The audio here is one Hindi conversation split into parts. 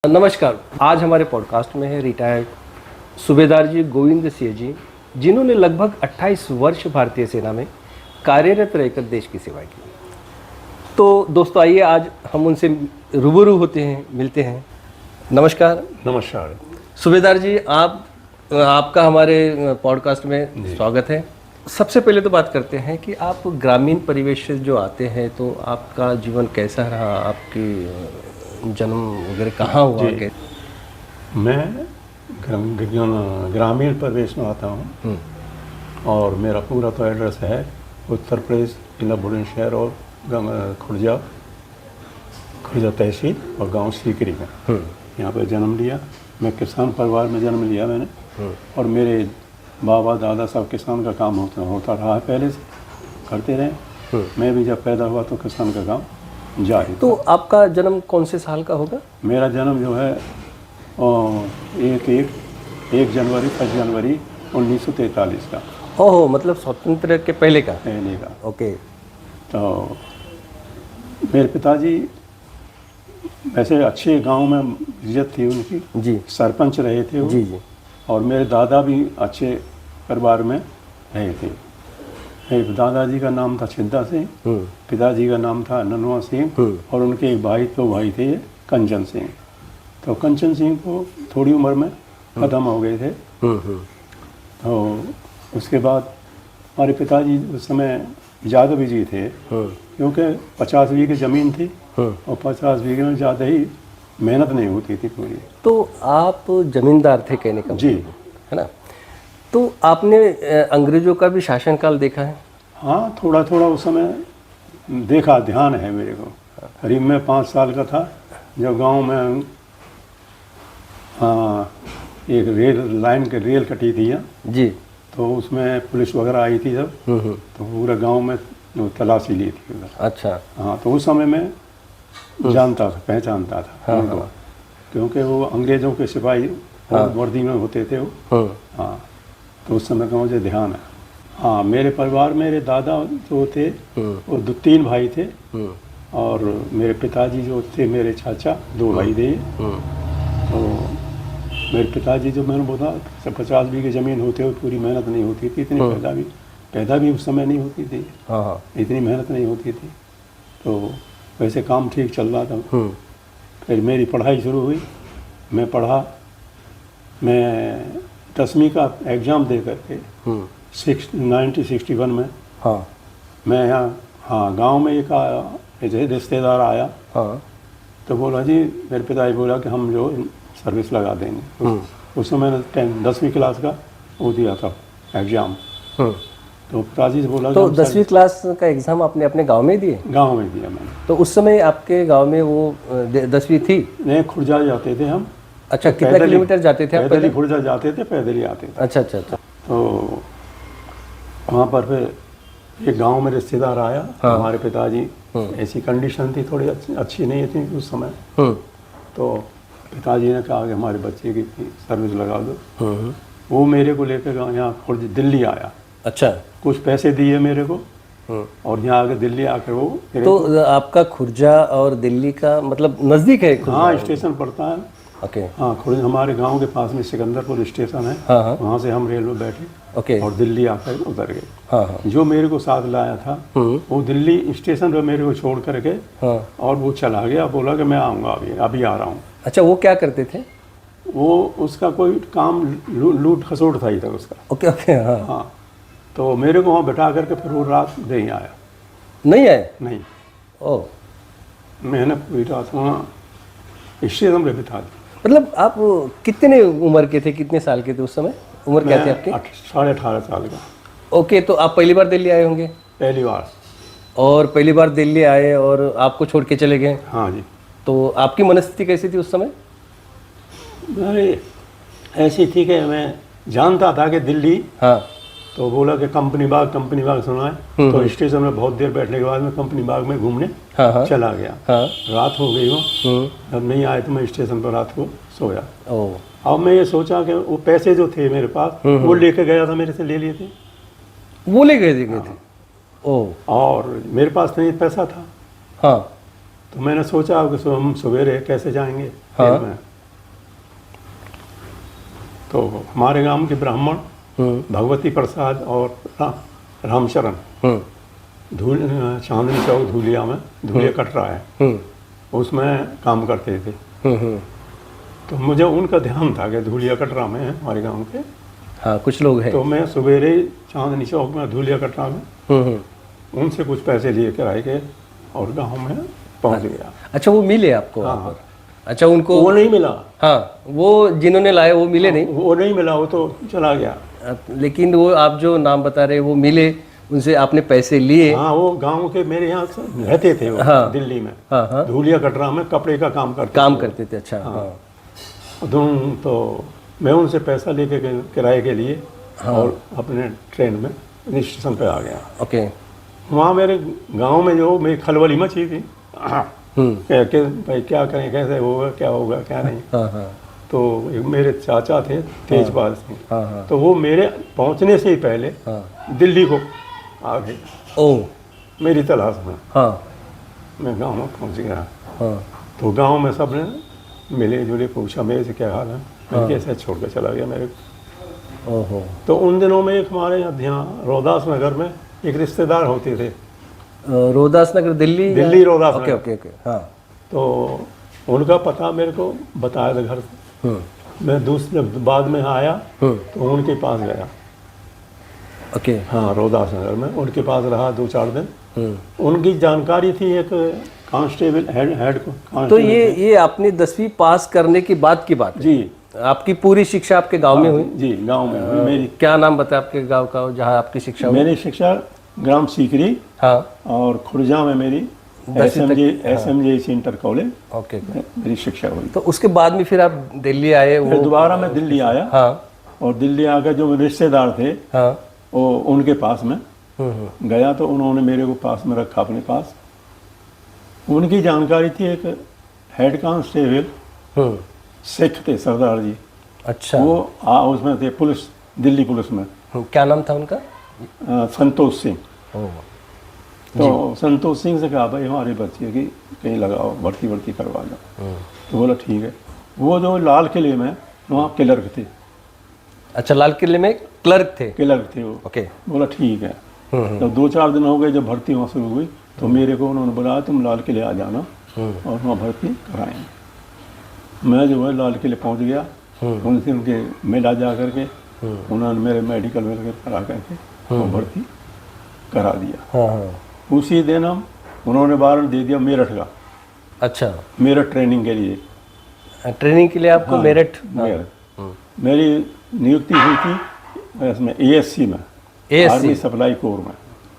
नमस्कार। आज हमारे पॉडकास्ट में है रिटायर्ड सूबेदार जी गोविंद सिंह जी, जिन्होंने लगभग 28 वर्ष भारतीय सेना में कार्यरत रहकर देश की सेवा की। तो दोस्तों आइए आज हम उनसे रूबरू होते हैं, मिलते हैं। नमस्कार। नमस्कार सूबेदार जी, आपका हमारे पॉडकास्ट में स्वागत है। सबसे पहले तो बात करते हैं कि आप ग्रामीण परिवेश से जो आते हैं तो आपका जीवन कैसा रहा, आपकी जन्म वगैरह कहाँ हुआ? मैं ग्रामीण परिवेश में आता हूँ और मेरा पूरा तो एड्रेस है उत्तर प्रदेश, जिला बुलंदशहर और खुर्जा तहसील और गांव सीकरी में। यहाँ पर जन्म लिया। मैं किसान परिवार में जन्म लिया मैंने, और मेरे बाबा दादा सब किसान का काम होता रहा है, पहले से करते रहे। मैं भी जब पैदा हुआ तो किसान का काम जारी। तो आपका जन्म कौन से साल का होगा? मेरा जन्म जो है 1 जनवरी 1943 का। ओहो, मतलब स्वतंत्र के पहले का? पहले का। ओके। तो मेरे पिताजी वैसे अच्छे गांव में इज्जत थी उनकी जी, सरपंच रहे थे वो। जी जी। और मेरे दादा भी अच्छे परिवार में रहे थे। मेरे दादाजी का नाम था छिद्दा सिंह, पिताजी का नाम था ननवा सिंह, और उनके एक भाई थे कंचन सिंह। तो कंचन सिंह को थोड़ी उम्र में ख़त्म हो गए थे। तो उसके बाद हमारे पिताजी उस समय ज़्यादा बिजी थे, क्योंकि 50 बीघे ज़मीन थी और 50 बीघे में ज़्यादा ही मेहनत नहीं होती थी पूरी। तो आप जमींदार थे कहने का? जी, है ना। तो आपने अंग्रेजों का भी शासनकाल देखा है? हाँ, थोड़ा थोड़ा उस समय देखा, ध्यान है मेरे को। करीब मैं 5 साल का था जब गांव में एक रेल कटी थी यहाँ जी। तो उसमें पुलिस वगैरह आई थी जब, तो पूरा गांव में तलाशी ली थी उधर। अच्छा। हाँ, तो उस समय मैं जानता था, पहचानता था उनको, क्योंकि वो अंग्रेज़ों के सिपाही वर्दी में होते थे वो। हाँ, तो उस समय का मुझे ध्यान है। हाँ, मेरे परिवार मेरे दादा जो थे वो 3 भाई थे, और मेरे पिताजी जो थे, मेरे चाचा 2 भाई थे। तो मेरे पिताजी जो मैंने बोला 50 बीघे ज़मीन होते हुए पूरी मेहनत नहीं होती थी, इतनी पैदा भी उस समय नहीं होती थी। इतनी मेहनत नहीं होती थी, तो वैसे काम ठीक चल रहा था। फिर मेरी पढ़ाई शुरू हुई, मैं पढ़ा। मैं 10वीं का एग्ज़ाम दे करके 1961 में मैं यहाँ गांव में एक रिश्तेदार आया। तो बोला जी, मेरे पिताजी बोला कि हम जो सर्विस लगा देंगे। उस समय मैंने 10वीं क्लास का वो दिया था एग्ज़ाम। तो पिताजी से बोला तो 10वीं क्लास का एग्ज़ाम आपने अपने गांव में दिए? गांव में दिया मैंने। तो उस समय आपके गांव में वो 10वीं थी? नहीं, खुर्जा जाते थे हम। अच्छा, कितना किलोमीटर जाते थे आप? पैदल ही खुर्जा जाते थे, पैदल ही आते थे। अच्छा अच्छा अच्छा। तो वहाँ पर फिर एक गांव में रिश्तेदार आया। हमारे पिताजी ऐसी कंडीशन थी, थोड़ी अच्छी नहीं थी उस समय। तो पिताजी ने कहा कि हमारे बच्चे की सर्विस लगा दो। वो मेरे को लेकर यहाँ दिल्ली आया। अच्छा। कुछ पैसे दिए मेरे को, और यहाँ आकर दिल्ली आकर वो। तो आपका खुर्जा और दिल्ली का मतलब नज़दीक है? हाँ, स्टेशन पड़ता है। ओके। हाँ, खुर्जा हमारे गांव के पास में सिकंदरपुर स्टेशन है। वहाँ से हम रेल में बैठे। ओके। और दिल्ली आकर उतर गए। जो मेरे को साथ लाया था वो दिल्ली स्टेशन पर मेरे को छोड़ करके और वो चला गया, बोला कि मैं आऊँगा, अभी आ रहा हूँ। अच्छा, वो क्या करते थे? वो उसका कोई काम लूट खसोट था ही था उसका। Okay okay. हाँ, तो मेरे को वहाँ बैठा करके फिर वो रात नहीं आया। नहीं आए? नहीं। ओह। मैंने पूरी रात वहाँ स्टेशन पर बिता दी। मतलब आप कितने उम्र के थे, कितने साल के थे उस समय? उम्र क्या थी आपकी? 18.5 साल का। ओके। तो आप पहली बार दिल्ली आए होंगे? पहली बार। और पहली बार दिल्ली आए और आपको छोड़ के चले गए? हाँ जी। तो आपकी मनस्थिति कैसी थी उस समय? अरे ऐसी थी कि मैं जानता था कि दिल्ली। हाँ। तो बोला कि कंपनी बाग सुना है। तो स्टेशन में बहुत देर बैठने के बाद मैं कंपनी बाग में घूमने चला गया। रात हो गई हो, जब नहीं आए तो मैं स्टेशन पर रात को सोया। अब मैं ये सोचा कि वो पैसे जो थे मेरे पास वो लेके गया था, मेरे से ले लिए थे। वो ले गए थे? ओह। और मेरे पास नहीं पैसा था। हाँ। तो मैंने सोचा कि हम सवेरे कैसे जाएंगे। हाँ। तो हमारे गांव के ब्राह्मण भगवती प्रसाद और रामचरण चांदनी चौक धूलिया में धूलिया कट रहा है, उसमें काम करते थे। तो मुझे उनका ध्यान था कि धूलिया कटरा में है हमारे गांव के, हाँ कुछ लोग हैं। तो मैं सवेरे चांदनी चौक में धूलिया कटरा में उनसे कुछ पैसे लिए किराए के और गांव में पहुंच गया। अच्छा, वो मिले आपको? हाँ। अच्छा, उनको वो नहीं मिला। हाँ, वो जिन्होंने लाए वो मिले नहीं? वो नहीं मिला, वो तो चला गया। लेकिन वो आप जो नाम बता रहे वो मिले, उनसे आपने पैसे लिए? हाँ, वो गांव के मेरे यहाँ रहते थे वो। हाँ, दिल्ली में। हाँ, धूलिया कटरा में कपड़े का काम करते थे। अच्छा। हाँ। तो मैं उनसे पैसा लेके किराए के लिए और अपने ट्रेन में स्टेशन पे आ गया। ओके। वहाँ मेरे गांव में जो मेरी खलबली मची थी कि भाई क्या करें, कैसे होगा, क्या होगा क्या नहीं। तो एक मेरे चाचा थे तेजपाल सिंह, तो वो मेरे पहुंचने से ही पहले दिल्ली को आ गए। ओह, मेरी तलाश में। हाँ। मैं गांव में पहुंच गया। तो गांव में सब ने मिले जुले, पूछा मेरे से क्या हाल है, मैं कैसे छोड़ के चला गया मेरे। ओहो। तो उन दिनों में एक हमारे यहाँ रोहदास नगर में एक रिश्तेदार होते थे। Rohdas Nagar Delhi Rohdas okay Nagar. Okay okay. हाँ। तो उनका पता मेरे को बताया था घर से। मैं दूसरे बाद में आया तो उनके पास गया। ओके। हाँ, रोहदास नगर में उनके पास रहा 2-4 दिन। उनकी जानकारी थी एक कांस्टेबल हेड को। तो ये आपने 10वीं पास करने के बाद की बात है? जी। आपकी पूरी शिक्षा आपके गांव में हुई? जी, गांव में हुई मेरी। क्या नाम बताया आपके गांव का जहाँ आपकी शिक्षा हुई? मेरी शिक्षा ग्राम सीकरी, हाँ, और खुर्जा में मेरी SMJ इंटर कॉलेज ओके मेरी शिक्षा हुई। तो उसके बाद में फिर आप दिल्ली आए? फिर दोबारा मैं दिल्ली आया। हाँ। और दिल्ली आकर जो रिश्तेदार थे, हाँ, वो उनके पास में गया, तो उन्होंने मेरे को पास में रखा अपने पास। उनकी जानकारी थी एक हेड कांस्टेबल सिख थे, सरदार जी। अच्छा। वो उसमें थे पुलिस, दिल्ली पुलिस में। क्या नाम था उनका? संतोष सिंह। तो संतोष सिंह से कहा भाई हमारे बच्चे की कहीं लगाओ, भर्ती करवा दो। तो बोला ठीक है। वो जो लाल किले में वहाँ क्लर्क थे। अच्छा, लाल किले में क्लर्क थे वो। ओके। बोला ठीक है। तो 2-4 दिन हो गए जब भर्ती वहाँ शुरू हुई, तो मेरे को उन्होंने बुलाया तुम लाल किले आ जाना और वहाँ भर्ती कराएंगे। मैं जो है लाल किले पहुँच गया। उनसे उनके मिला जा करके उन्होंने मेरे मेडिकल करा करके वो भर्ती करा दिया। उसी दिन उन्होंने वारंट दे दिया मेरठ का। अच्छा, मेरठ ट्रेनिंग के लिए। ट्रेनिंग के लिए आपको? हाँ, मेरठ। मेरी नियुक्ति हुई थी इसमें ASC में, आर्मी सप्लाई कोर में।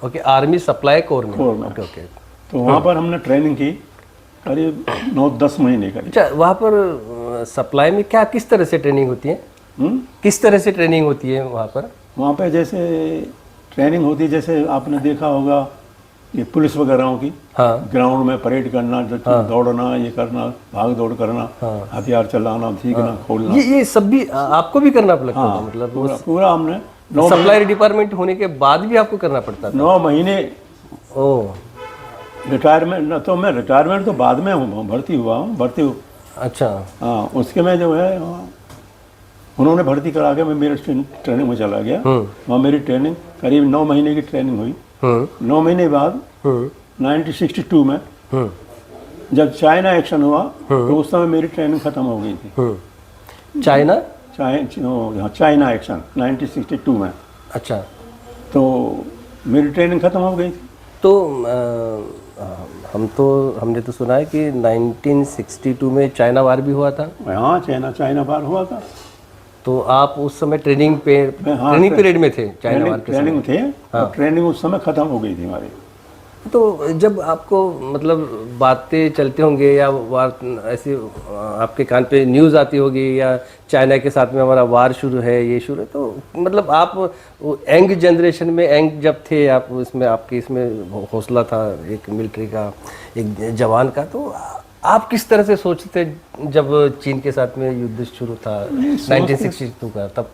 ओके, आर्मी सप्लाई कोर में। Okay okay. तो वहाँ पर हमने ट्रेनिंग की करीब 9-10 महीने का। अच्छा, वहाँ पर सप्लाई में क्या किस तरह से ट्रेनिंग होती है? किस तरह से ट्रेनिंग होती है वहाँ पर? वहाँ पे जैसे ट्रेनिंग होती है, जैसे आपने देखा होगा ये पुलिस वगैरह की। हाँ। ग्राउंड में परेड करना, हाँ। दौड़ना, ये करना, भाग दौड़ करना, हाँ। हथियार चलाना, सीखना, खोलना, ये सब भी आपको भी करना पड़ता हाँ, था? मतलब पूरा हमने सप्लाई डिपार्टमेंट होने के बाद भी आपको करना पड़ता था? 9 महीने। ओह, रिटायरमेंट तो मैं रिटायरमेंट तो बाद में हूँ, भर्ती हुआ हूँ। अच्छा। हाँ, उसके में जो है उन्होंने भर्ती करा के मैं मेरे ट्रेनिंग में चला गया। वहाँ मेरी ट्रेनिंग करीब 9 महीने की ट्रेनिंग हुई। 9 महीने बाद 1962 में जब चाइना एक्शन हुआ तो उस समय मेरी ट्रेनिंग खत्म हो गई थी। चाइना एक्शन 1962 में। अच्छा। तो मेरी ट्रेनिंग खत्म हो गई थी। तो हमने तो सुना है कि 1962 में चाइना वार भी हुआ था। हाँ, चाइना वार हुआ था। तो आप उस समय ट्रेनिंग पीरियड में थे? चाइना वार के ट्रेनिंग थे। हाँ। ट्रेनिंग उस समय खत्म हो गई थी हमारी। तो जब आपको मतलब बातें चलते होंगे या वार ऐसी आपके कान पे न्यूज़ आती होगी या चाइना के साथ में हमारा वार शुरू है, ये शुरू है, तो मतलब आप यंग जनरेशन में यंग जब थे आप, इसमें आपके इसमें हौसला था एक मिलिट्री का, एक जवान का, तो आप किस तरह से सोचते जब चीन के साथ में युद्ध शुरू था 1962 का? तब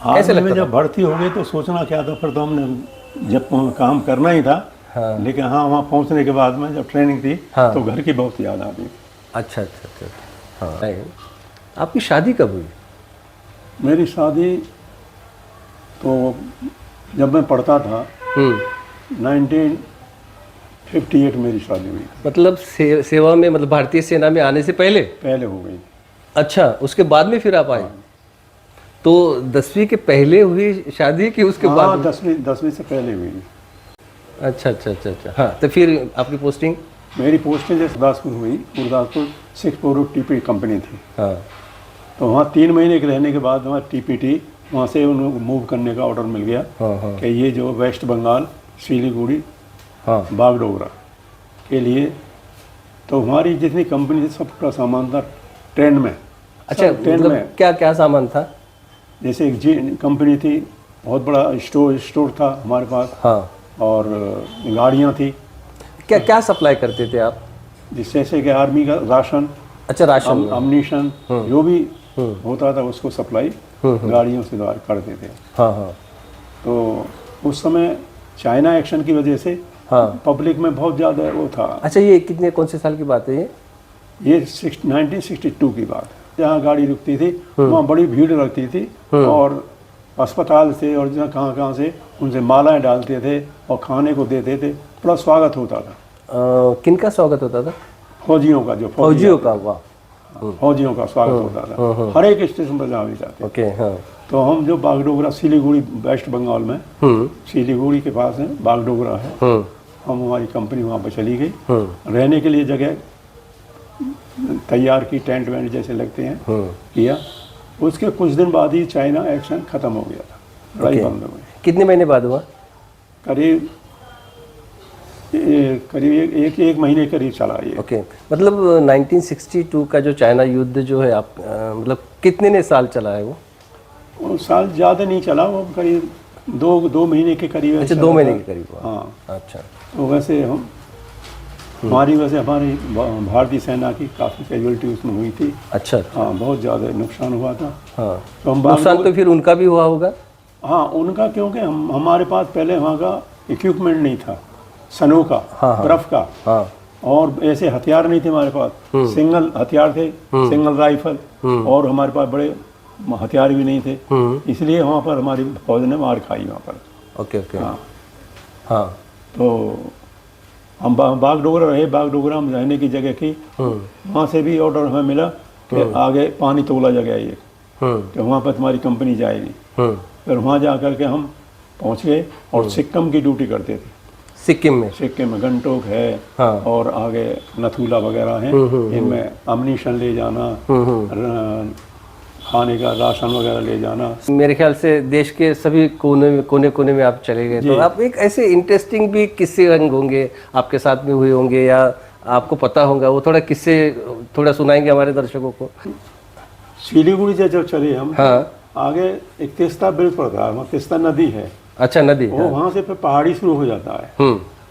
कैसे लगता था? जब भर्ती हो गई तो सोचना क्या था, फिर तो हमने जब काम करना ही था। हाँ। लेकिन हाँ, वहाँ पहुँचने के बाद में जब ट्रेनिंग थी, हाँ। तो घर की बहुत याद आती। अच्छा। हाँ। आपकी शादी कब हुई? मेरी शादी तो जब मैं पढ़ता था 1958 मेरी शादी हुई। मतलब सेवा में, मतलब भारतीय सेना में आने से पहले हो गई। अच्छा, उसके बाद में फिर आप आए? तो 10वीं के पहले हुई शादी कि उसके बाद? हाँ, 10वीं से पहले हुई। अच्छा अच्छा अच्छा अच्छा। हाँ, तो फिर आपकी पोस्टिंग? मेरी पोस्टिंग जैसे गुरदासपुर हुई। गुरदासपुर 6 टीपी कंपनी थी। हाँ। तो वहाँ 3 महीने के रहने के बाद वहाँ टीपीटी, वहाँ से उनको मूव करने का ऑर्डर मिल गया। हाँ। कि ये जो वेस्ट बंगाल, सिलीगुड़ी, हाँ, बागडोगरा के लिए, तो हमारी जितनी कंपनी थी सबका सामान था ट्रेन में। अच्छा, ट्रेन मतलब में क्या क्या सामान था? जैसे एक कंपनी थी, बहुत बड़ा स्टोर था हमारे पास। हाँ। और गाड़ियाँ थी। क्या क्या सप्लाई करते थे आप? जैसे कि आर्मी का राशन, अच्छा, राशन, अम्यूनिशन, जो भी होता था उसको सप्लाई गाड़ियों से करते थे। हाँ हाँ। तो उस समय चाइना एक्शन की वजह से हाँ, पब्लिक में बहुत ज़्यादा वो था। अच्छा, ये कितने, कौन से साल की बात है ये? ये 1962 की बात है। जहाँ गाड़ी रुकती थी वहाँ बड़ी भीड़ लगती थी, और अस्पताल से और जहाँ कहाँ से उनसे मालाएं डालते थे और खाने को देते थे। बड़ा स्वागत होता था। किनका स्वागत होता था? फौजियों का, जो फौजियों का? वाह। फौजियों का स्वागत होता था हर एक स्टेशन पर जहाँ भी जाते। ओके। हाँ। तो हम जो बागडोगरा, सिलीगुड़ी वेस्ट बंगाल में, सिलीगुड़ी के पास है बागडोगरा है, हम हमारी कंपनी वहाँ पर चली गई। रहने के लिए जगह तैयार की, टेंट वेंट जैसे लगते हैं किया। उसके कुछ दिन बाद ही चाइना एक्शन खत्म हो गया था, लड़ाई बंद हो गई। कितने महीने बाद हुआ? करीब एक महीने करीब चला ये। ओके, मतलब 1962 का जो चाइना युद्ध जो है, आप मतलब कितने साल चला है वो? साल ज़्यादा नहीं चला, वो करीब दो महीने के करीब। अच्छा, 2 महीने के करीब हुआ। हाँ। अच्छा। तो वैसे हमारी भारतीय सेना की काफ़ी कैजुअलिटी उसमें हुई थी। अच्छा। हाँ, बहुत ज़्यादा नुकसान हुआ था। हाँ, तो हम नुकसान तो फिर उनका भी हुआ होगा? हाँ, उनका, क्योंकि हमारे पास पहले वहाँ का इक्विपमेंट नहीं था, सनों का, बर्फ का। हाँ। और ऐसे हथियार नहीं थे हमारे पास। सिंगल हथियार थे, सिंगल राइफल, और हमारे पास बड़े हथियार भी नहीं थे। इसलिए वहाँ पर हमारी फौज ने मार खाई वहाँ पर। Okay okay. हाँ हाँ। तो हम बागडोगरा रहे। बागडोगरा में रहने की जगह की, वहाँ से भी ऑर्डर हमें मिला कि आगे पानी तोला जगह ये, कि वहाँ पर तुम्हारी कंपनी जाएगी। फिर वहाँ जा कर के हम पहुँच गए और सिक्किम की ड्यूटी करते थे। सिक्किम में गंगटोक है। हाँ। और आगे नथुला वगैरह हैं, इनमें अम्यूनिशन ले जाना, खाने का राशन वगैरह ले जाना। मेरे ख्याल से देश के सभी कोने में आप चले गए। तो आप एक ऐसे इंटरेस्टिंग भी किस्से होंगे आपके साथ में हुए होंगे, या आपको पता होगा, वो थोड़ा किस्से थोड़ा सुनाएंगे हमारे दर्शकों को? सिलीगुड़ी से जब चले हम, हाँ, आगे एक तीस्ता ब्रिज पड़ता है, वहाँ तीस्ता नदी है। अच्छा, नदी। वो वहाँ से फिर पहाड़ी शुरू हो जाता है,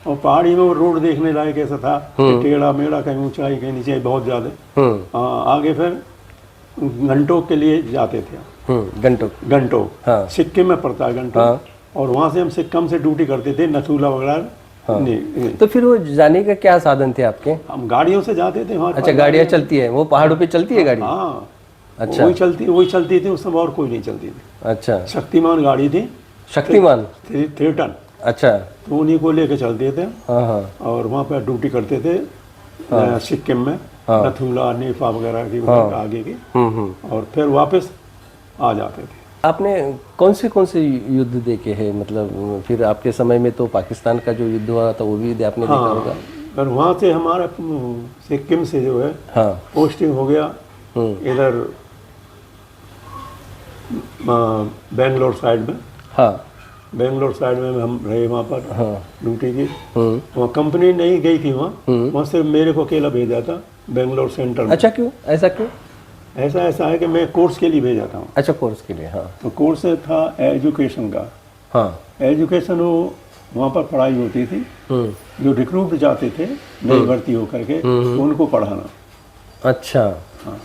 और पहाड़ी में वो रोड देखने लायक ऐसा था, टेढ़ा मेढ़ा, कहीं ऊंचाई कहीं नीचे, बहुत ज्यादा। आगे फिर गंगटोक के लिए जाते थे। गंगटोक हाँ। सिक्किम में पड़ता है गंगटोक। हाँ। और वहाँ से हम सिक्किम से ड्यूटी करते थे, नथुला वगैरह। हाँ। तो फिर वो जाने का क्या साधन थे आपके? हम गाड़ियों से जाते थे वहाँ। अच्छा, गाड़ियाँ चलती है वो पहाड़ों पे चलती है गाड़ी? हाँ। अच्छा, वही चलती थी उस समय, और कोई नहीं चलती थी। अच्छा, शक्तिमान गाड़ी थी। शक्तिमान 3 टन। अच्छा, तो उन्हीं को लेके चलते थे। हाँ। और वहाँ पर ड्यूटी करते थे। हाँ। सिक्किम में। हाँ। नथुला, नेपा वगैरह की। हाँ। आगे की। और फिर वापस आ जाते थे। आपने कौन से युद्ध देखे हैं? मतलब फिर आपके समय में तो पाकिस्तान का जो युद्ध हुआ था वो भी आपने देखा होगा। पर वहाँ से हमारा सिक्किम से जो है, हाँ, पोस्टिंग हो गया इधर बेंगलोर साइड में। हाँ, बेंगलोर साइड में हम रहे वहाँ पर। हाँ। ड्यूटी की। वहाँ कंपनी नहीं गई थी वहाँ सिर्फ मेरे को अकेला भेजा था बेंगलोर सेंटर में। अच्छा, क्यों ऐसा? क्यों ऐसा है कि मैं कोर्स के लिए भेजा था। अच्छा, कोर्स के लिए। हाँ। तो कोर्स था एजुकेशन का। हाँ, एजुकेशन वो वहाँ पर पढ़ाई होती थी। जो रिक्रूट जाते थे नई भर्ती होकर के, तो उनको पढ़ाना। अच्छा। हाँ,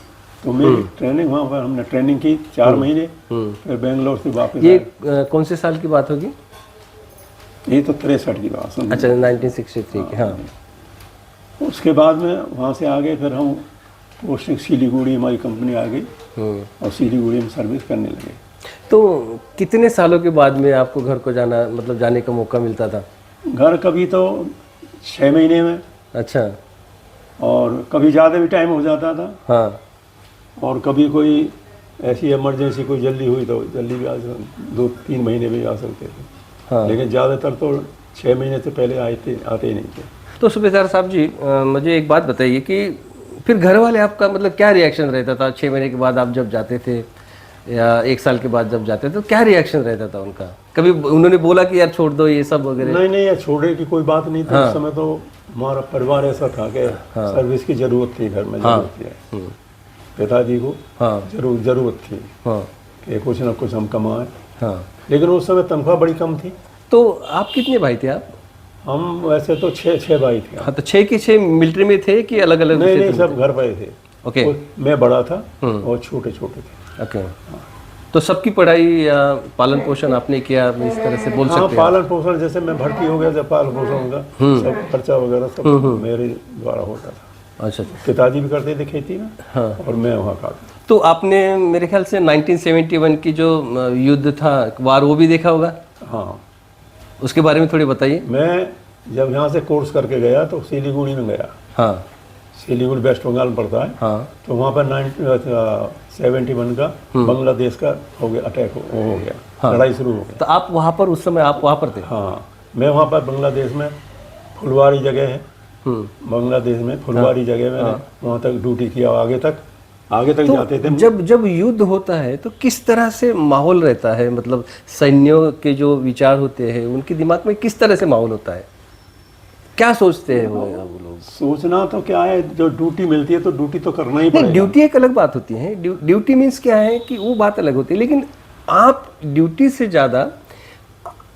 तो मेरी ट्रेनिंग वहाँ पर, हमने ट्रेनिंग की 4 महीने। फिर बेंगलोर से वापस। ये कौन से साल की बात होगी? ये तो 63 की बात। अच्छा, 1963 की। हाँ। उसके बाद में वहाँ से आगे फिर हम पोस्टिंग सिलीगुड़ी हमारी कंपनी आ गई और सिलीगुड़ी में सर्विस करने लगे। तो कितने सालों के बाद में आपको घर को जाना, मतलब जाने का मौका मिलता था? घर कभी तो 6 महीने में, अच्छा, और कभी ज़्यादा भी टाइम हो जाता था। हाँ, और कभी कोई ऐसी इमरजेंसी कोई जल्दी हुई तो जल्दी भी 2-3 महीने में आ सकते थे। हाँ। लेकिन ज़्यादातर तो 6 महीने से पहले आते ही नहीं थे। तो सूबेदार साहब जी, मुझे एक बात बताइए कि फिर घर वाले आपका मतलब क्या रिएक्शन रहता था 6 महीने के बाद आप जब जाते थे, या 1 साल के बाद जब जाते थे, तो क्या रिएक्शन रहता था उनका? कभी उन्होंने बोला कि यार छोड़ दो ये सब वगैरह? नहीं, यार छोड़ने की कोई बात नहीं थी। हाँ। उस समय तो हमारा परिवार ऐसा था कि सर्विस की ज़रूरत थी, घर में ज़रूरत थी। पिताजी को ज़रूरत थी कि कुछ ना कुछ हम कमाएं। लेकिन उस समय तनख्वाह बड़ी कम थी। तो आप कितने भाई थे आप? हम वैसे तो 6 भाई थे। हाँ, तो 6 के 6 मिलिट्री में थे कि अलग अलग? नहीं, सब घर पे थे। ओके। मैं बड़ा था और छोटे थे। ओके। तो सबकी पढ़ाई या पालन पोषण आपने किया, इस तरह से बोल सकते हैं? पालन पोषण, जैसे मैं भर्ती हो गया जब पालन पोषण का सब खर्चा वगैरह सब मेरे द्वारा होता था। अच्छा। पिताजी भी करते थे खेती में। हाँ। और मैं वहाँ का। तो आपने मेरे ख्याल से 1971 की जो युद्ध था, वार, वो भी देखा होगा? हाँ। उसके बारे में थोड़ी बताइए। मैं जब यहाँ से कोर्स करके गया तो सिलीगुड़ी में गया। हाँ। सिलीगुड़ी वेस्ट बंगाल में पड़ता है। हाँ। तो वहाँ पर 1971 का बांग्लादेश का हो गया अटैक हो गया। हाँ। लड़ाई शुरू हो गई। तो आप वहाँ पर, उस समय आप वहाँ पर थे? हाँ, मैं वहाँ पर बांग्लादेश में फुलवारी जगह है, बांग्लादेश में फुलवारी जगह में वहाँ तक ड्यूटी किया। आगे तक तो जाते थे। जब युद्ध होता है तो किस तरह से माहौल रहता है? मतलब सैन्यों के जो विचार होते हैं उनके दिमाग में किस तरह से माहौल होता है? क्या सोचते हैं वो लोग? सोचना तो क्या है, जो ड्यूटी मिलती है तो ड्यूटी तो करना ही पड़ेगा। ड्यूटी एक अलग बात होती है, ड्यूटी मीन्स क्या है कि वो बात अलग होती है। लेकिन आप ड्यूटी से ज़्यादा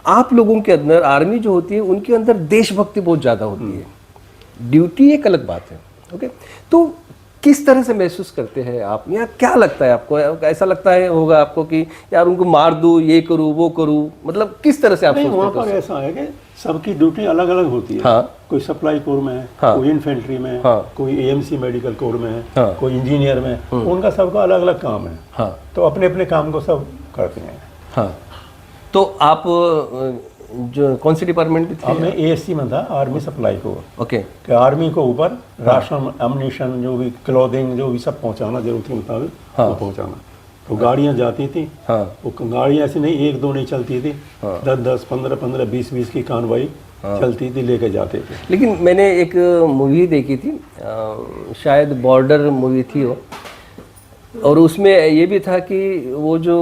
आप लोगों के अंदर, आर्मी जो होती है उनके अंदर देशभक्ति बहुत ज़्यादा होती है। ड्यूटी एक अलग बात है। ओके, तो किस तरह से महसूस करते हैं आप, या क्या लगता है आपको? ऐसा लगता है होगा आपको कि यार उनको मार दूं, ये करूं, वो करूं, मतलब किस तरह से आप सोचते हैं? वहाँ पर ऐसा है कि सबकी ड्यूटी अलग अलग होती है। हाँ। कोई सप्लाई कोर में है, हाँ। कोई इन्फेंट्री में है, हाँ। कोई एएमसी मेडिकल कोर में है, हाँ। कोई इंजीनियर में है। उनका सबका अलग अलग काम है। हाँ। तो अपने अपने काम को सब करते हैं। हाँ। तो आप जो कौन सी डिपार्टमेंट में थे? अब मैं एएससी में था, आर्मी सप्लाई कोर। ओके। कि आर्मी को ऊपर राशन, एम्युनिशन, जो भी क्लोथिंग, जो भी सब पहुंचाना जरूरत के मुताबिक वो पहुंचाना। तो गाड़ियां जाती थी। हाँ। वो गाड़ियां ऐसी नहीं 1-2 नहीं चलती थी। 10-10, 15-15, 20-20 की कानवाई चलती थी, लेके जाते थे। लेकिन मैंने एक मूवी देखी थी, शायद बॉर्डर मूवी थी वो, और उसमें ये भी था कि वो जो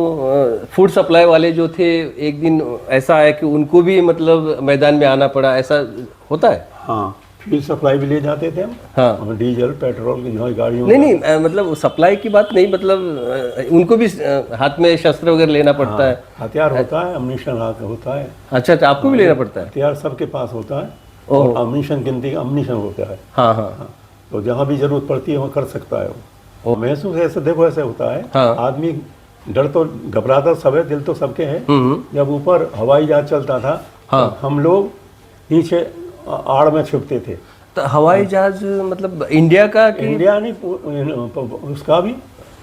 फूड सप्लाई वाले जो थे, एक दिन ऐसा है कि उनको भी मतलब मैदान में आना पड़ा, ऐसा होता है? हाँ, फील्ड सप्लाई भी ले जाते थे हम। हाँ। डीजल पेट्रोल की जो गाड़ियों नहीं, मतलब सप्लाई की बात नहीं, मतलब उनको भी हाथ में शस्त्र वगैरह लेना पड़ता है। हथियार होता है, अम्युनिशन होता है। अच्छा, आपको भी लेना पड़ता है? हथियार सबके पास होता है और अम्युनिशन गिनती का अम्युनिशन होता है। हाँ। तो जहाँ भी जरूरत पड़ती है वहाँ कर सकता है वो। महसूस ऐसे देखो ऐसे होता है। हाँ। आदमी डर तो घबराता सब है, दिल तो सबके है। जब ऊपर हवाई जहाज चलता था। हाँ। तो हम लोग नीचे आड़ में छुपते थे। तो हवाई जहाज मतलब इंडिया का कि? इंडिया नहीं, उसका भी,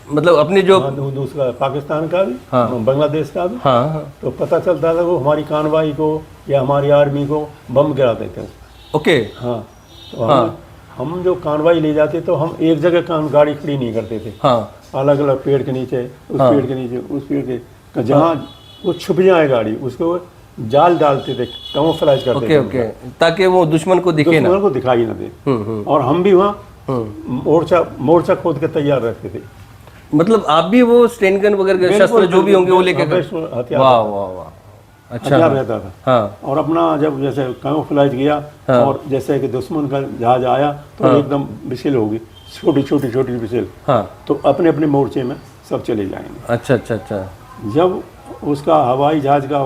मतलब अपने जो दूसरा पाकिस्तान का भी। हाँ। बांग्लादेश का भी। हाँ। तो पता चलता था वो हमारी कानवाई को या हमारी आर्मी को बम गिराते थे। ओके। हाँ। तो हम जो कानवाई ले जाते तो हम एक जगह गाड़ी खड़ी नहीं करते थे। हाँ। अलग अलग पेड़ के नीचे, उस पेड़ के नीचे, उस पेड़ के, जहाँ वो छुप जाए गाड़ी, उसको जाल डालते थे, कैमोफ्लेज करते थे। ओके, ताकि वो दुश्मन को दिखे ना, दुश्मन को दिखाई ना दे। और हम भी वहाँ मोर्चा खोद के तैयार रहते थे। मतलब आप भी वो स्टेन गन वगैरह शस्त्र जो भी होंगे वो लेके? वाह वाह वाह, अच्छा रहता था। हाँ। और अपना जब जैसे कैमोफ्लेज किया। हाँ। और जैसे कि दुश्मन का जहाज आया तो हाँ। एकदम विसिल होगी, छोटी छोटी विसिल। हाँ। तो अपने अपने मोर्चे में सब चले जाएंगे। अच्छा अच्छा अच्छा। जब उसका हवाई जहाज का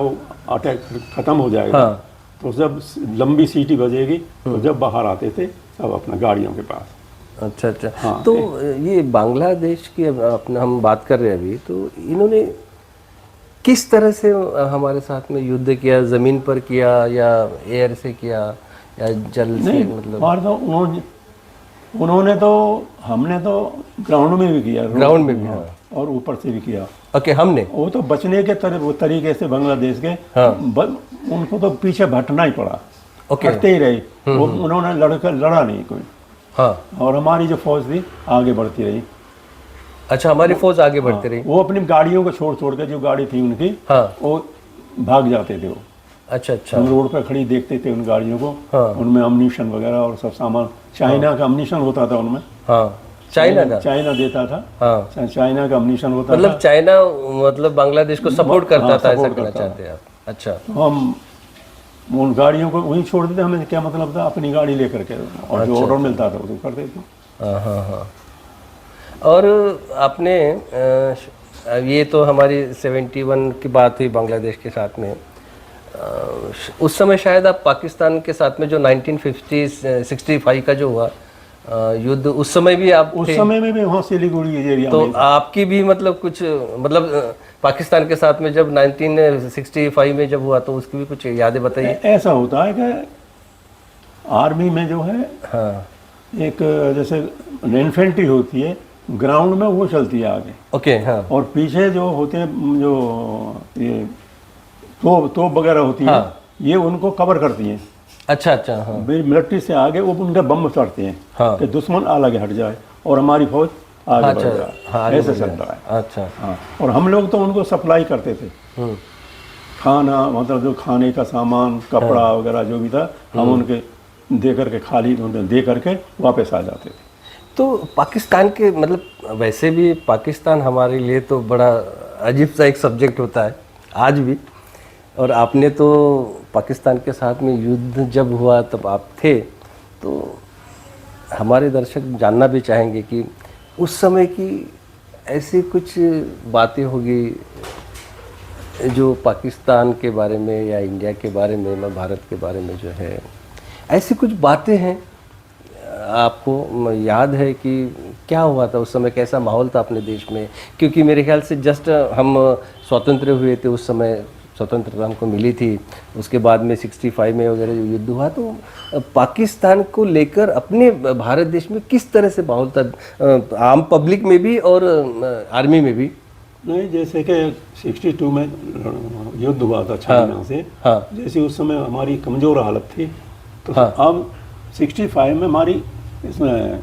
अटैक खत्म हो जाएगा। हाँ। तो जब लंबी सीटी बजेगी तो जब बाहर आते थे सब अपना गाड़ियों के पास। अच्छा अच्छा। हाँ। तो ये बांग्लादेश की अपना हम बात कर रहे हैं अभी, तो इन्होंने किस तरह से हमारे साथ में युद्ध किया? ज़मीन पर किया या एयर से किया या जल से? मतलब मार दो, उन्होंने उन्होंने तो, हमने तो ग्राउंड में भी किया, ग्राउंड में भी, हाँ। और ऊपर से भी किया। ओके, हमने वो तो बचने के तरीके से बांग्लादेश के, हाँ। उनको तो पीछे भटना ही पड़ा, ओके, हटते ही रहे वो, उन्होंने लड़ा नहीं कोई। हाँ। और हमारी जो फौज थी आगे बढ़ती रही। अच्छा, हमारी फौज आगे बढ़ती रही। वो अपनी गाड़ियों को छोड़ के, जो गाड़ी थी उनकी, हाँ। वो भाग जाते थे वो। अच्छा अच्छा, हम रोड पर खड़ी देखते थे उन गाड़ियों को, हाँ। उनमें अम्यूनिशन वगैरह और सब सामान, चाइना का अम्यूनिशन होता था उनमें। हाँ, चाइना का, चाइना देता था, हाँ। चाइना का अम्यूनिशन होता था। मतलब चाइना मतलब बांग्लादेश को सपोर्ट करता हाँ, था, ऐसा सपोर्ट कहना करता चाहते हैं आप? अच्छा, तो हम उन गाड़ियों को वहीं छोड़ देते, हमें क्या मतलब था, अपनी गाड़ी लेकर के, और जो ऑर्डर मिलता था वो करते थे। हाँ हाँ हाँ। और आपने ये तो हमारी 71 की बात हुई बांग्लादेश के साथ में। उस समय शायद आप पाकिस्तान के साथ में जो 1965 का जो हुआ युद्ध, उस समय भी आप उस थे? समय में भी वहाँ सिलीगुड़ी एरिया तो में। आपकी भी मतलब कुछ मतलब पाकिस्तान के साथ में जब 1965 में जब हुआ तो उसकी भी कुछ यादें बताइए। ऐसा होता है कि आर्मी में जो है, हाँ, एक जैसे इन्फेंट्री होती है ग्राउंड में, वो चलती है आगे। ओके, हाँ। और पीछे जो होते हैं, जो ये तोप वगैरह होती है, हाँ। ये उनको कवर करती हैं। अच्छा अच्छा, हाँ मिलिट्री से आगे वो उनके बम चढ़ते हैं, हाँ। कि दुश्मन अलग हट जाए और हमारी फौज आगे अच्छा, बढ़ जाए। हाँ, आगे ऐसे बढ़ जाए। चलता है। अच्छा, हाँ, और हम लोग तो उनको सप्लाई करते थे, खाना, मतलब जो खाने का सामान, कपड़ा वगैरह जो भी था, हम उनके दे करके, खाली उन्हें दे करके वापस आ जाते थे। तो पाकिस्तान के मतलब वैसे भी पाकिस्तान हमारे लिए तो बड़ा अजीब सा एक सब्जेक्ट होता है आज भी। और आपने तो पाकिस्तान के साथ में युद्ध जब हुआ तब आप थे, तो हमारे दर्शक जानना भी चाहेंगे कि उस समय की ऐसी कुछ बातें होगी जो पाकिस्तान के बारे में या इंडिया के बारे में, भारत के बारे में जो है, ऐसी कुछ बातें हैं आपको याद है कि क्या हुआ था उस समय, कैसा माहौल था अपने देश में? क्योंकि मेरे ख्याल से जस्ट हम स्वतंत्र हुए थे, उस समय स्वतंत्रता हमको मिली थी, उसके बाद में 65 में वगैरह जो युद्ध हुआ, तो पाकिस्तान को लेकर अपने भारत देश में किस तरह से माहौल था, आम पब्लिक में भी और आर्मी में भी? नहीं, जैसे कि 62 में युद्ध हुआ था चाइना से, हाँ। जैसे उस समय हमारी कमज़ोर हालत थी, तो हाँ। अब 65 में हमारी इसमें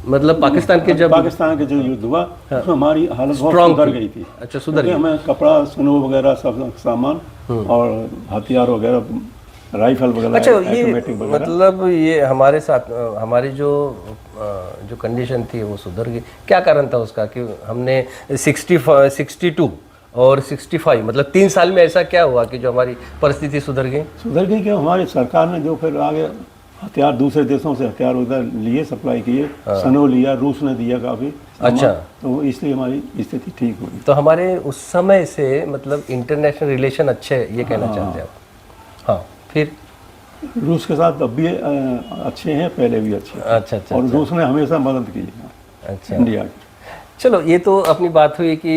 मतलब पाकिस्तान के जो युद्ध हुआ, हाँ। उसमें हमारी हालत बहुत Strong सुधर थी। गई थी। अच्छा, सुधर क्योंकि गई। हमें कपड़ा, स्नो वगैरह सब सामान और हथियार वगैरह, राइफल वगैरह, अच्छा, ये ऑटोमेटिक वगैरह, मतलब ये हमारे साथ हमारी जो कंडीशन थी वो सुधर गई। क्या कारण था उसका कि हमने 62 और 65 मतलब 3 साल में ऐसा क्या हुआ कि जो हमारी परिस्थिति सुधर गई? कि हमारी सरकार ने जो फिर आगे हथियार दूसरे देशों से हथियार उधर लिए, सप्लाई किए, सनो लिया, रूस ने दिया काफ़ी। अच्छा, तो इसलिए हमारी स्थिति ठीक हुई। तो हमारे उस समय से मतलब इंटरनेशनल रिलेशन अच्छे, ये कहना चाहते हैं आप? हाँ, फिर रूस के साथ अब भी अच्छे हैं, पहले भी अच्छे हैं। अच्छा अच्छा, और रूस ने हमेशा मदद की है अच्छा, इंडिया की। चलो, ये तो अपनी बात हुई कि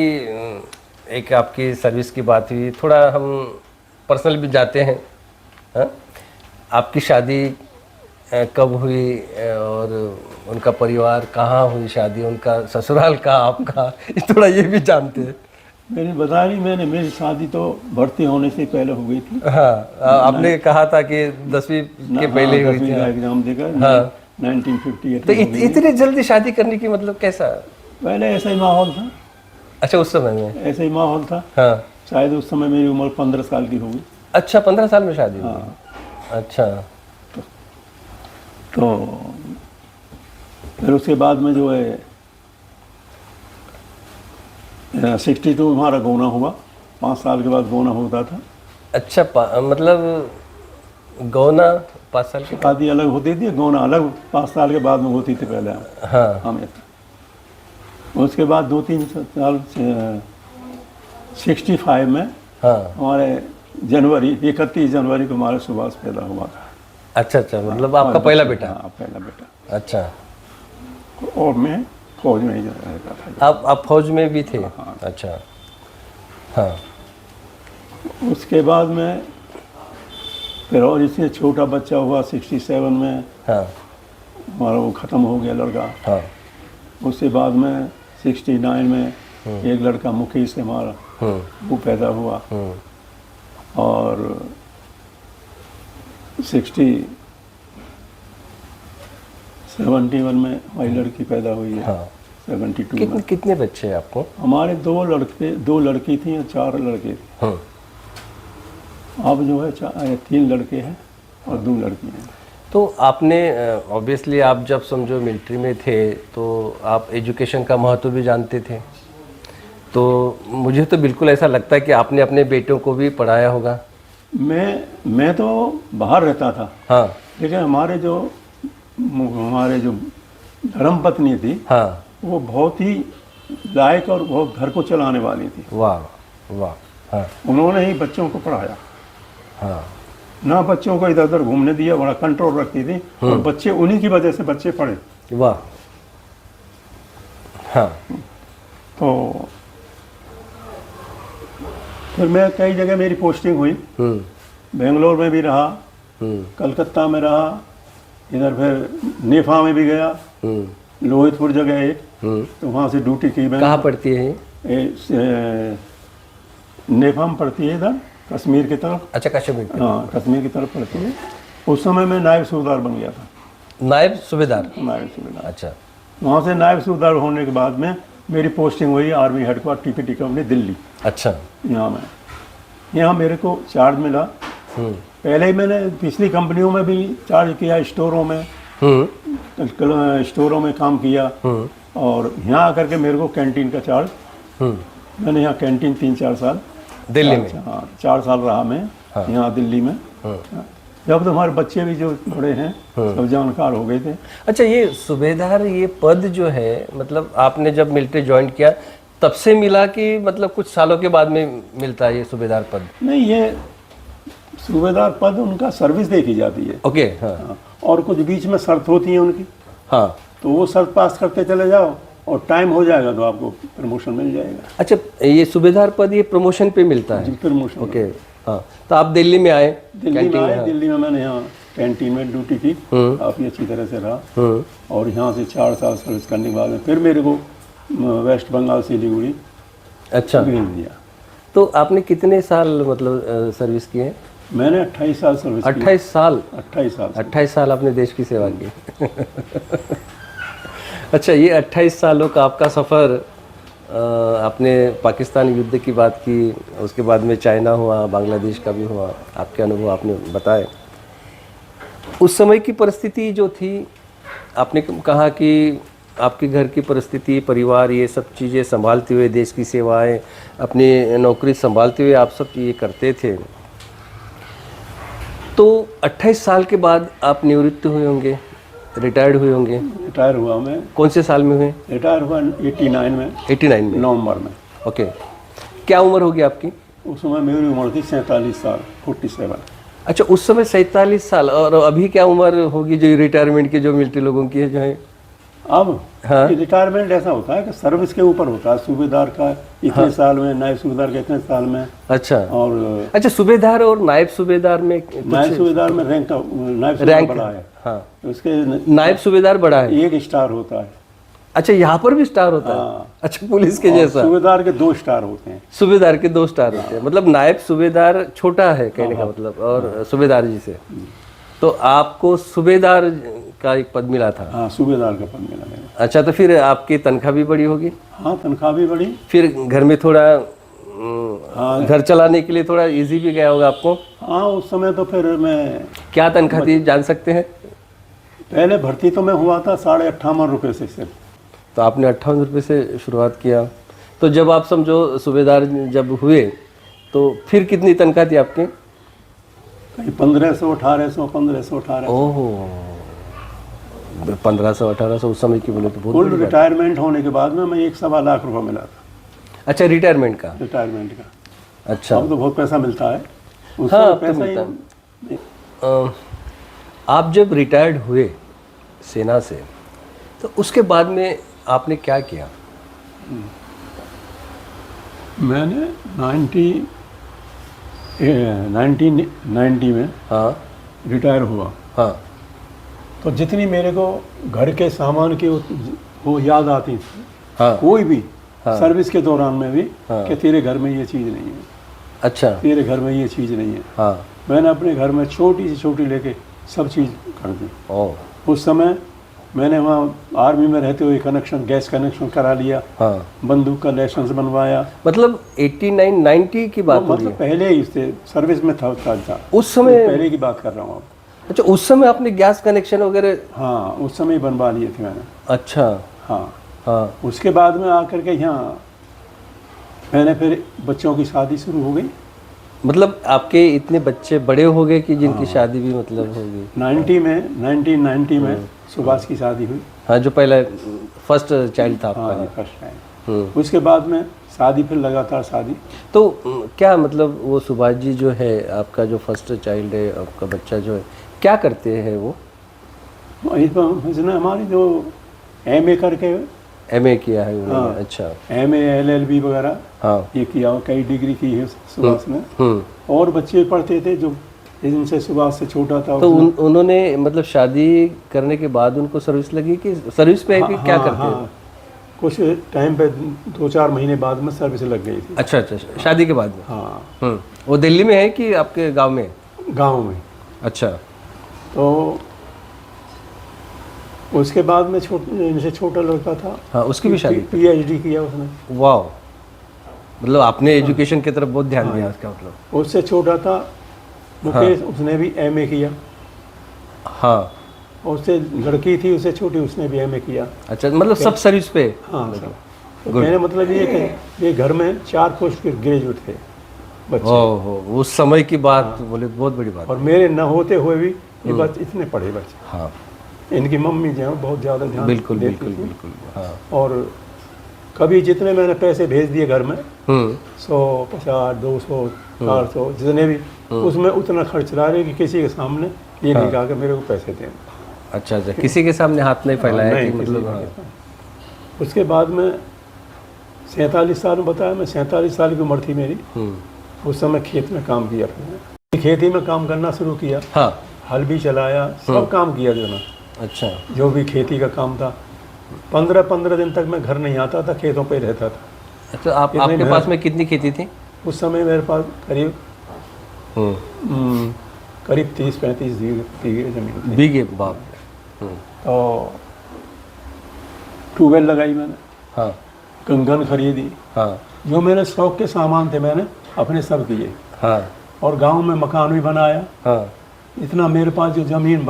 एक आपकी सर्विस की बात हुई। थोड़ा हम पर्सनल भी जाते हैं। हाँ? आपकी शादी कब हुई और उनका परिवार कहाँ हुई शादी, उनका ससुराल कहाँ आपका, थोड़ा ये भी जानते हैं। मेरी शादी तो भर्ती होने से पहले हो गई थी। हाँ, आपने कहा था कि 10वीं के पहले हुई थी। एग्जाम देकर, हाँ, 1958 तो इतनी जल्दी शादी करने की मतलब कैसा? पहले ऐसा ही माहौल था। अच्छा, उस समय में ऐसा ही माहौल था। हाँ, शायद उस समय मेरी उम्र 15 साल की होगी। अच्छा, 15 साल में शादी हुई? हाँ। अच्छा, तो फिर उसके बाद में जो है 62 हमारा गोना हुआ, 5 साल के बाद गोना होता था। अच्छा, मतलब गौना 5 साल के? शादी अलग होती थी, गोना अलग 5 साल के बाद में होती थी पहले। हाँ, हमें उसके बाद 2-3 साल 65 में, हाँ, हमारे 31 जनवरी को हमारे सुभाष पैदा हुआ था। अच्छा अच्छा, मतलब आपका पहला बेटा? हाँ, पहला बेटा। अच्छा, और मैं फौज में ही रहता था। आप फौज में भी थे? हाँ। अच्छा, हाँ। उसके बाद में फिर और इससे छोटा बच्चा हुआ 67 में। हाँ, हमारा वो ख़त्म हो गया लड़का। हाँ। उसके बाद में 69 में एक लड़का मुकेश से हमारा वो पैदा हुआ, और 71 में हमारी लड़की पैदा हुई है। हाँ। 72 में। कितने बच्चे हैं आपको? हमारे 2 लड़की थी और 4 लड़के थे। हाँ। अब जो है 3 लड़के हैं और 2 लड़की हैं। तो आपने ऑब्वियसली आप जब समझो मिलिट्री में थे तो आप एजुकेशन का महत्व भी जानते थे, तो मुझे तो बिल्कुल ऐसा लगता है कि आपने अपने बेटों को भी पढ़ाया होगा। मैं तो बाहर रहता था। हाँ। लेकिन हमारे जो धर्मपत्नी थी, हाँ। वो बहुत ही लायक और बहुत घर को चलाने वाली थी। वाह वाह। हाँ। उन्होंने ही बच्चों को पढ़ाया। हाँ। ना बच्चों को इधर उधर घूमने दिया, बड़ा कंट्रोल रखती थी, और बच्चे उन्हीं की वजह से बच्चे पढ़े। वाह। हाँ। तो फिर मैं कई जगह मेरी पोस्टिंग हुई। बेंगलोर में भी रहा, कलकत्ता में रहा, इधर फिर नेफा में भी गया, लोहितपुर जगह एक, तो वहाँ से ड्यूटी की मैंने। कहाँ पड़ती है नेफा में पड़ती है, इधर कश्मीर की तरफ। अच्छा, कश्मीर। हाँ, कश्मीर की तरफ पड़ती है। उस समय मैं नायब सूबेदार बन गया था। नायब सूबेदार? नायब सूबेदार। अच्छा। वहाँ से नायब सूबेदार होने के बाद में मेरी पोस्टिंग हुई army headquarter TPT company Delhi. अच्छा। यहाँ मेरे को चार्ज मिला। पहले ही मैंने पिछली कंपनियों में भी चार्ज किया, स्टोरों में काम किया, और यहाँ आकर के मेरे को कैंटीन का चार्ज। मैंने यहाँ कैंटीन 3-4 साल दिल्ली में। हाँ, 4 साल रहा मैं। हाँ। यहाँ दिल्ली में। जब तो हमारे बच्चे भी जो बड़े हैं सब जानकार हो गए थे। अच्छा, ये सूबेदार ये पद जो है, मतलब आपने जब मिलिट्री ज्वाइन किया तब से मिला कि मतलब कुछ सालों के बाद में मिलता है ये सूबेदार पद? नहीं, ये सूबेदार पद उनका सर्विस देखी जाती है। ओके। हाँ। और कुछ बीच में शर्त होती है उनकी। हाँ। तो वो शर्त पास करते चले जाओ और टाइम हो जाएगा तो आपको प्रमोशन मिल जाएगा। अच्छा, ये सूबेदार पद ये प्रमोशन पे मिलता है? जी, प्रमोशन। ओके। हाँ, तो आप दिल्ली में आए? दिल्ली में मैंने यहाँ कैंटीन में ड्यूटी की, काफ़ी अच्छी तरह से रहा, और यहाँ से 4 साल सर्विस करने के बाद में फिर मेरे को वेस्ट बंगाल सिलीगुड़ी अच्छा भेज दिया। तो आपने कितने साल मतलब सर्विस की है? मैंने 28 साल सर्विस की। 28 साल? 28 साल आपने देश की सेवा की। अच्छा, ये 28 सालों का आपका सफ़र, आपने पाकिस्तान युद्ध की बात की, उसके बाद में चाइना हुआ, बांग्लादेश का भी हुआ, आपके अनुभव आपने बताए। उस समय की परिस्थिति जो थी, आपने कहा कि आपके घर की परिस्थिति, परिवार, ये सब चीज़ें संभालते हुए, देश की सेवाएं, अपनी नौकरी संभालते हुए आप सब ये करते थे। तो 28 साल के बाद आप निवृत्त हुए होंगे, रिटायर्ड हुए होंगे? रिटायर हुआ मैं। कौन से साल में हुए? रिटायर हुआ 89 में। 89 में, नवंबर में। ओके। क्या उम्र होगी आपकी? उस समय मेरी उम्र थी 47 साल, 47। अच्छा, उस समय 47 साल। और अभी क्या उम्र होगी जो रिटायरमेंट की, जो मिलिट्री लोगों की है जो है? अब हाँ। रिटायरमेंट ऐसा होता है कि सर्विस के ऊपर होता है। सूबेदार का इतने साल में, नायब सूबेदार का इतने साल में। अच्छा। और अच्छा, सूबेदार और नायब सूबेदार में नायब सूबेदार में रैंक नायब सूबेदार बड़ा है। हाँ। उसके नायब सूबेदार बड़ा है, 1 स्टार होता है। अच्छा, यहाँ पर भी स्टार होता है? हाँ। अच्छा, पुलिस के जैसा? सूबेदार के 2 स्टार होते हैं। सूबेदार के 2 स्टार होते हैं, मतलब नायब सूबेदार छोटा है कहने का मतलब, और सूबेदार जी से। तो आपको सूबेदार का एक पद मिला था? हाँ, सूबेदार का पद मिला मेरे। अच्छा, तो फिर आपकी तनख्वाह भी बड़ी होगी? हाँ, तनख्वाह भी बड़ी। फिर घर में थोड़ा घर चलाने के लिए थोड़ा इजी भी गया होगा आपको? हाँ, उस समय तो फिर मैं। क्या तनख्वाह थी, जान सकते हैं? पहले भर्ती तो मैं हुआ था 58.5 रुपये से सिर्फ। तो आपने 58 रुपये से शुरुआत किया। तो जब आप समझो सूबेदार जब हुए तो फिर कितनी तनख्वाह थी आपकी? कहीं 1500, 1800, 1500, 1800। ओहो, 1500, 1800 उस समय की बोले तो बहुत फुल बड़ी बात। रिटायरमेंट होने के बाद में मैं 1.25 लाख रुपये मिला था। अच्छा, रिटायरमेंट का? रिटायरमेंट का। अच्छा। अब तो बहुत पैसा मिलता है। हाँ, अब तो मिलता है। आप जब रिटायर्ड हुए सेना से, तो उसके बाद में आपने क्या किया? मैंने 1990 में हाँ रिटायर हुआ। हाँ तो जितनी मेरे को घर के सामान की वो याद आती थी, हाँ कोई भी हाँ। सर्विस के दौरान में भी, हाँ। कि तेरे घर में ये चीज़ नहीं है, अच्छा तेरे घर में ये चीज़ नहीं है। हाँ मैंने अपने घर में छोटी से छोटी लेके सब चीज़ कर दी। ओ उस समय मैंने वहाँ आर्मी में रहते हुए कनेक्शन, गैस कनेक्शन करा लिया, हाँ, बंदूक का लाइसेंस बनवाया। मतलब 89 90 की बात हो रही मतलब है पहले ही उससे सर्विस में था उस समय। पहले की बात कर रहा हूँ। अच्छा, उस समय आपने गैस कनेक्शन वगैरह? हाँ, उस समय ही बनवा लिए थे मैंने। अच्छा हाँ हाँ उसके बाद में आकर के यहाँ मैंने फिर बच्चों की शादी शुरू हो गई। मतलब आपके इतने बच्चे बड़े हो गए कि जिनकी शादी भी मतलब हो गई? 1990 में सुभाष की शादी हुई। हाँ, जो पहला फर्स्ट चाइल्ड था हाँ जी, आपका। First time. उसके बाद में शादी, फिर लगातार शादी। तो क्या मतलब वो सुभाष जी जो है आपका, जो फर्स्ट चाइल्ड है आपका बच्चा जो है, क्या करते हैं वो? इसने हमारी जो MA करके, MA किया है उन्होंने? हाँ। अच्छा, MA LLB वगैरह हाँ ये किया, कई डिग्री की है सुभाष ने। और बच्चे पढ़ते थे जो जिनसे सुभाष से छोटा था। तो उन्होंने मतलब शादी करने के बाद उनको सर्विस लगी कि सर्विस पे है कि क्या करते हैं? कुछ टाइम पे 2-4 महीने बाद में सर्विस लग गई थी। अच्छा अच्छा, शादी के बाद में? हाँ। वो दिल्ली में है कि आपके गांव में? गांव में। अच्छा। तो उसके बाद में इनसे छोटा लड़का था, हाँ, उसकी भी शादी? PhD किया उसने। वाह, मतलब आपने एजुकेशन की तरफ बहुत ध्यान दिया उसका मतलब। उससे छोटा था मुकेश, उसने भी MA किया। हाँ। और उससे लड़की थी, उससे छोटी, उसने भी MA किया। अच्छा, मतलब सब सर्विस पे? हाँ सब। तो कहने मतलब ये कि ये घर में 4 पोस्ट ग्रेजुएट थे बच्चे। ओहो, उस समय की बात बोले, बहुत बड़ी बात। और मेरे न होते हुए भी ये बच्चे इतने पढ़े बच्चे। हाँ, इनकी मम्मी जो है बहुत ज़्यादा ध्यान बिल्कुल देती बिल्कुल थी। बिल्कुल। हाँ। और कभी जितने मैंने पैसे भेज दिए घर में, 100, 50, 200, 400 जितने भी, उसमें उतना खर्च रहा है कि किसी के सामने ये नहीं कहा कि मेरे को पैसे दें। अच्छा अच्छा, किसी के सामने हाथ नहीं फैलाया नहीं, कि मतलब? किसी के। उसके बाद में 47 साल में, बताया मैं 47 साल की उम्र थी मेरी। उस समय खेत में काम किया फिर खेती में काम करना शुरू किया। हाँ, हल भी चलाया, सब काम किया जो ना। अच्छा, जो भी खेती का काम था। 15 दिन तक मैं घर नहीं आता था, खेतों पे रहता था। अच्छा, आपके पास में कितनी खेती थी उस समय? मेरे पास करीब करीब 30-35 बीघे जमीन थी। बीघे? बाप। तो ट्यूबवेल लगाई मैंने। हाँ कंगन खरीदी। हाँ जो मेरे शौक के सामान थे मैंने अपने सब किए। हाँ। और गांव में मकान भी बनाया। हाँ। इतना मेरे पास जो जमीन,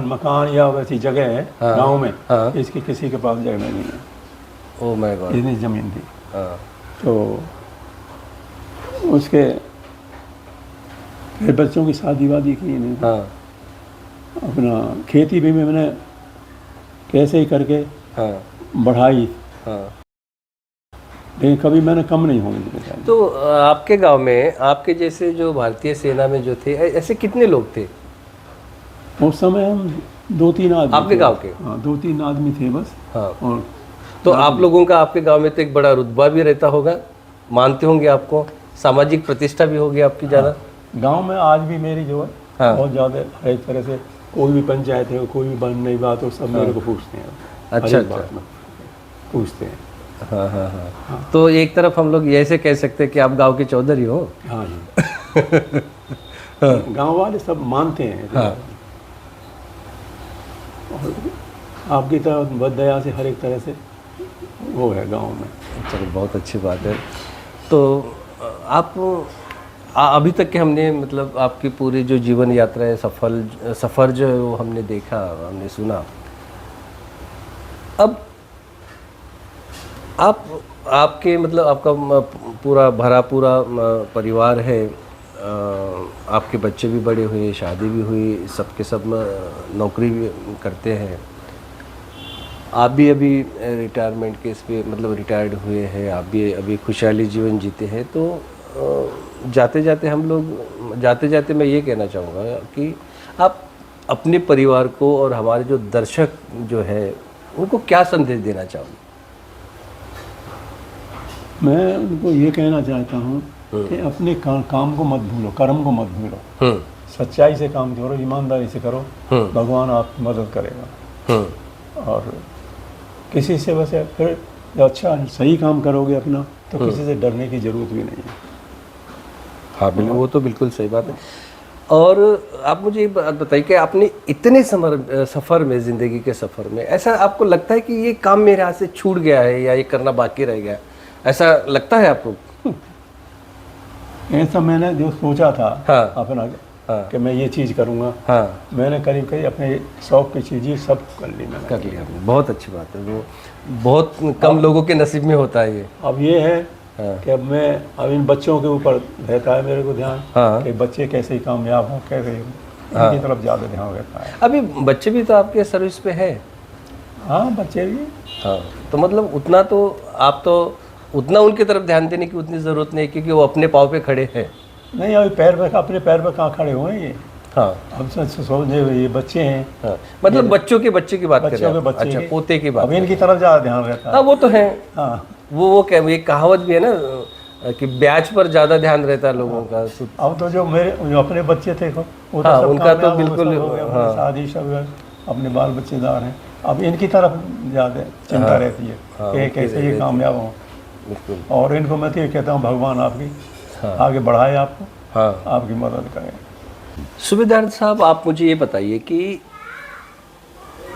मकान या वैसी जगह है गांव में, इसकी किसी के पास जगह नहीं है। ओह माय गॉड, इतनी जमीन थी। हाँ। तो उसके फिर बच्चों की शादी वादी की नहीं। हाँ। अपना खेती भी मैंने कैसे ही करके बढ़ाई। हाँ। लेकिन कभी मैंने कम नहीं होने दिया। तो आपके गांव में आपके जैसे जो भारतीय सेना में जो थे, ऐसे कितने लोग थे उस समय? हम 2-3 आदमी आपके गांव के? हाँ, 2-3 आदमी थे बस। हाँ। और तो आप लोगों का आपके गांव में तो एक बड़ा रुतबा भी रहता होगा, मानते होंगे आपको, सामाजिक प्रतिष्ठा भी होगी आपकी ज़्यादा। गांव में आज भी मेरी जो है बहुत ज़्यादा, हर एक तरह से कोई भी पंचायत है, कोई भी बन नई बात हो, सब मेरे को पूछते हैं। अच्छा अच्छा, पूछते हैं। हाँ हाँ हाँ। तो एक तरफ हम लोग ऐसे कह सकते हैं कि आप गांव के चौधरी हो। हाँ जी। गांव वाले सब मानते हैं। हाँ। और आपकी तरह बद दया से हर एक तरह से वो है गांव में। चलो, बहुत अच्छी बात है। तो आप अभी तक के हमने मतलब आपकी पूरी जो जीवन यात्रा है, सफ़र जो है वो हमने देखा, हमने सुना। अब आपके मतलब आपका पूरा भरा पूरा परिवार है, आपके बच्चे भी बड़े हुए, शादी भी हुई, सबके सब नौकरी भी करते हैं। आप भी अभी रिटायरमेंट के इस पे मतलब रिटायर्ड हुए हैं, आप भी अभी खुशहाली जीवन जीते हैं। तो जाते जाते मैं ये कहना चाहूँगा कि आप अपने परिवार को और हमारे जो दर्शक जो है उनको क्या संदेश देना चाहोगे? मैं उनको ये कहना चाहता हूँ कि अपने काम को मत भूलो, कर्म को मत भूलो। सच्चाई से काम करो, ईमानदारी से करो, भगवान आपकी मदद करेगा। और किसी से वैसे फिर जब अच्छा सही काम करोगे अपना, तो किसी से डरने की ज़रूरत भी नहीं है। हाँ बिल्कुल, वो तो बिल्कुल सही बात है। और आप मुझे ये बात बताइए कि आपने इतने सफ़र में, ज़िंदगी के सफ़र में, ऐसा आपको लगता है कि ये काम मेरे हाथ से छूट गया है या ये करना बाकी रह गया, ऐसा लगता है आपको? ऐसा मैंने जो सोचा था अपना कि मैं ये चीज़ करूँगा, मैंने करीब अपने शौक़ की चीज़ें सब कर ली, मैंने कर लिया। बहुत अच्छी बात है, वो बहुत कम लोगों के नसीब में होता है ये। अब ये है कि अब इन बच्चों के ऊपर रहता है मेरे को ध्यान, कि बच्चे कैसे ही कामयाब हों, कैसे इनकी तरफ ज़्यादा ध्यान रहता है। अभी बच्चे भी तो आपके सर्विस पे है? हाँ, बच्चे भी। हाँ, तो मतलब उतना तो आप तो उतना उनकी तरफ ध्यान देने की उतनी ज़रूरत नहीं, क्योंकि वो अपने पाँव पे खड़े हैं। नहीं, अभी अपने पैर पे कहाँ खड़े हुए हैं ये। हाँ, अब समझे ये बच्चे हैं। हाँ, मतलब बच्चे की बात कर रहे हैं। अच्छा, पोते की बात। अब इनकी तरफ ज़्यादा ध्यान रहता है। हाँ, वो तो है। हाँ, वो क्या, ये कहावत भी है ना कि ब्याज पर ज़्यादा ध्यान रहता है लोगों का। अब तो जो अपने बच्चे थे वो तो हाँ, सब उनका तो कामयाब बिल्कुल, हाँ, शादी सब अपने बाल बच्चेदार हैं। अब इनकी तरफ ज़्यादा चिंता रहती है कि कैसे ये कामयाब हों। और इनको मैं तो ये कहता हूँ, भगवान आपकी आगे बढ़ाए, आपको आपकी मदद करें। सूबेदार साहब, आप मुझे ये बताइए कि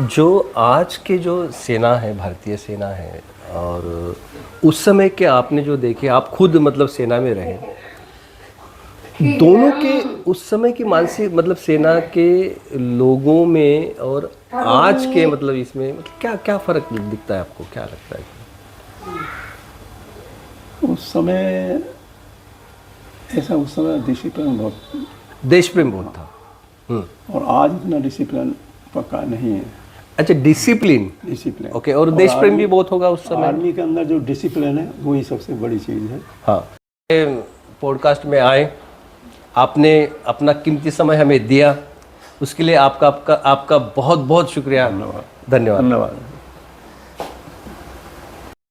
जो आज के जो सेना है, भारतीय सेना है, और उस समय के आपने जो देखे, आप खुद मतलब सेना में रहे, दोनों के उस समय की मानसिक मतलब सेना के लोगों में और आज के मतलब इसमें मतलब क्या क्या फ़र्क दिखता है आपको, क्या लगता है? उस समय ऐसा, उस समय डिसिप्लिन बहुत, देश प्रेम बहुत था। और आज इतना डिसिप्लिन पक्का नहीं है। अच्छा, डिसिप्लिन। ओके, और देश प्रेम भी बहुत होगा उस समय। आर्मी के अंदर जो डिसिप्लिन है वही सबसे बड़ी चीज़ है। हाँ, पॉडकास्ट में आए, आपने अपना कीमती समय हमें दिया, उसके लिए आपका बहुत बहुत शुक्रिया। धन्यवाद।